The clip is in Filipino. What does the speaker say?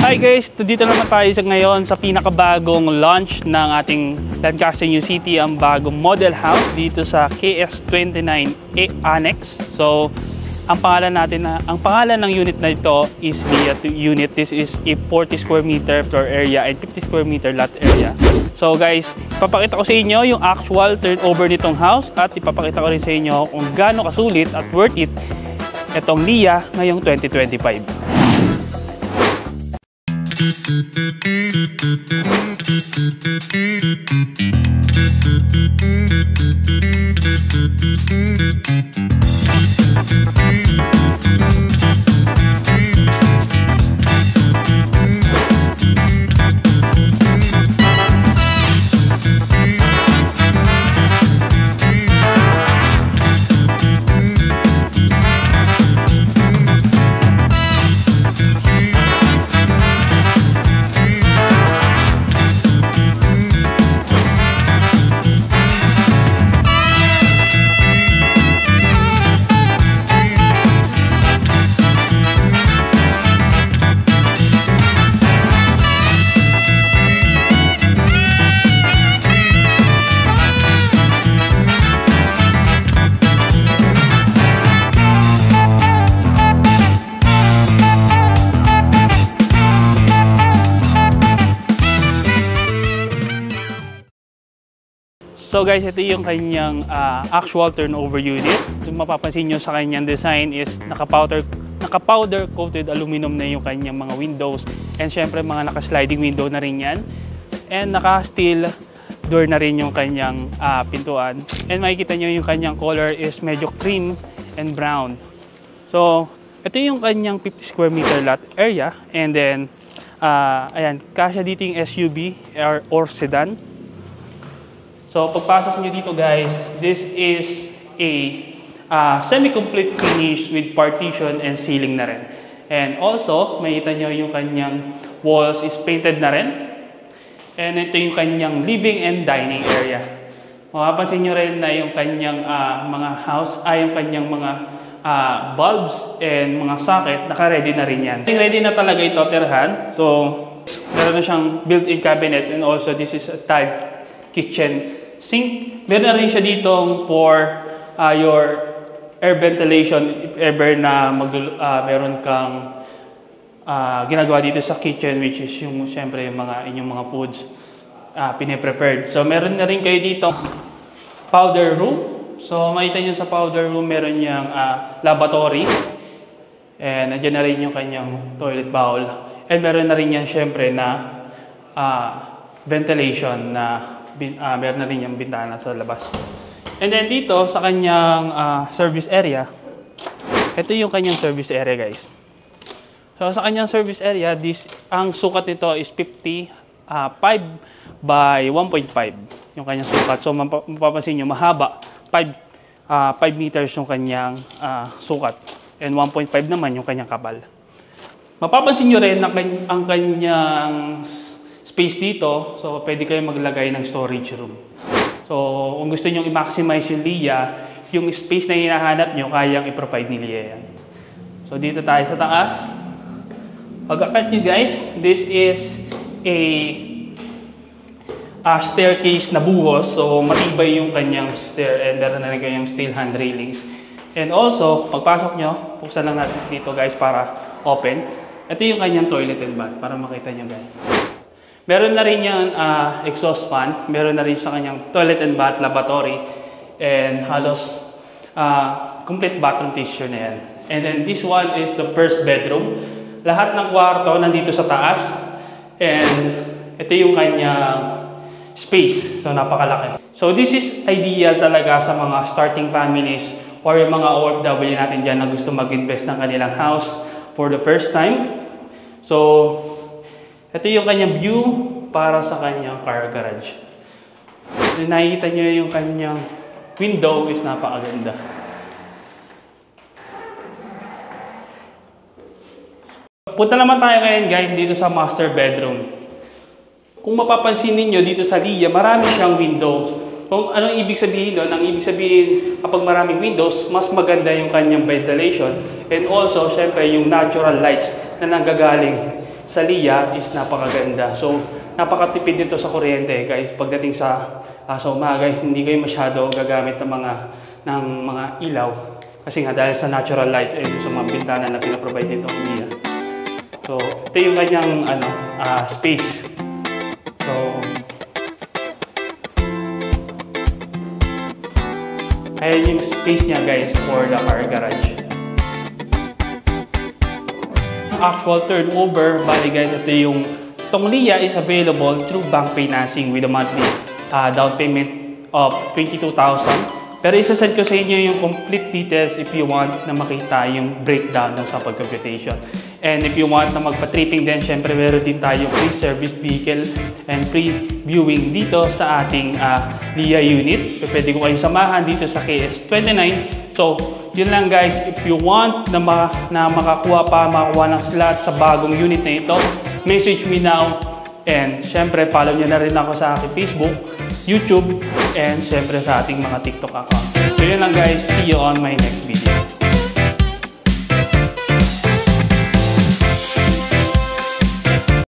Hi guys! Dito naman tayo ngayon sa pinakabagong launch ng ating Lancaster New City, ang bagong model house dito sa KS29 Annex. So, ang pangalan ng unit na ito is Lia unit. This is a 40 square meter floor area and 50 square meter lot area. So guys, ipapakita ko sa inyo yung actual turnover nitong house at ipapakita ko rin sa inyo kung gaano kasulit at worth it itong Lia ngayong 2025. So guys, ito yung kanyang actual turnover unit. Kung mapapansin nyo sa kanyang design is naka-powder coated aluminum na yung kanyang mga windows. And syempre mga naka-sliding window na rin yan. And naka-steel door na rin yung kanyang pintuan. And makikita nyo yung kanyang color is medyo cream and brown. So ito yung kanyang 50 square meter lot area. And then, ayan, kasya dito yung SUV or sedan. So, pagpasok nyo dito guys, this is a semi-complete finish with partition and ceiling na rin. And also, makita nyo yung kanyang walls is painted na rin. And ito yung kanyang living and dining area. Mapapansin nyo rin na yung kanyang yung kanyang mga bulbs and mga socket, naka-ready na rin yan. Ready na talaga ito, terhan. So, meron na siyang built-in cabinet and also this is a tiled kitchen sink. Meron na rin siya ditong for your air ventilation if ever na meron kang ginagawa dito sa kitchen, which is yung syempre yung inyong mga foods pine-prepared. So meron na rin kayo dito powder room. So makita nyo sa powder room meron niyang lavatory and nandiyan na rin yung kanyang toilet bowl. And meron na rin yan syempre na ventilation na meron na rin yung bintana sa labas. And then dito sa kanyang service area, ito yung kanyang service area guys. So sa kanyang service area, ang sukat nito is 5 by 1.5 yung kanyang sukat. So mapapansin nyo, mahaba, 5 meters yung kanyang sukat. And 1.5 naman yung kanyang kapal. Mapapansin nyo rin na ang kanyang space dito, so pwede kayo maglagay ng storage room. So kung gusto nyo i-maximize yung Lia, yung space na hinahanap nyo, kayang i-provide ni Lia yan. So dito tayo sa taas. Pag-akat nyo guys, this is a staircase na buhos. So matibay yung kanyang stair and meron na rin kayong steel hand railings. And also, pagpasok nyo, buksan lang natin dito guys para open. Ito yung kanyang toilet and bath para makita nyo guys. Meron na rin yung exhaust fan. Meron na rin sa kanyang toilet and bath, lavatory, and halos complete bathroom tissue na yan. And then this one is the first bedroom. Lahat ng kwarto nandito sa taas. And ito yung kanyang space. So napakalaki. So this is ideal talaga sa mga starting families or yung mga OFW natin dyan na gusto mag-invest ng kanilang house for the first time. So ito yung kanyang view para sa kanyang car garage. So, nakikita nyo yung kanyang window is napakaganda. Punta naman tayo ngayon guys dito sa master bedroom. Kung mapapansin niyo dito sa Lia, marami siyang windows. Kung anong ibig sabihin doon? Ang ibig sabihin kapag maraming windows, mas maganda yung kanyang ventilation. And also, syempre, yung natural lights na nanggagaling sa Lia is napakaganda. So, napakatipid nito sa kuryente guys. Pagdating sa umaga, hindi kayo masyado gagamit ng mga ilaw. Kasi nga dahil sa natural lights ay sa mga bintana na pinaprovide nito ang Lia. So, ito yung kanyang space. So, ayan yung space niya guys for the car garage. Actual turnover, bali guys, ito yung itong Lia is available through bank financing with a monthly down payment of 22,000. Pero isa-send ko sa inyo yung complete details if you want na makita yung breakdown ng sa pag-computation. And if you want na magpa-tripping din, syempre meron din tayo free service vehicle and free viewing dito sa ating Lia unit. So, pwede ko kayong samahan dito sa KS29. So, yun lang guys, if you want na makakuha ng slot sa bagong unit na ito, message me now. And syempre, follow nyo na rin ako sa aking Facebook, YouTube, and syempre sa ating mga TikTok account. So yun lang guys, see you on my next video.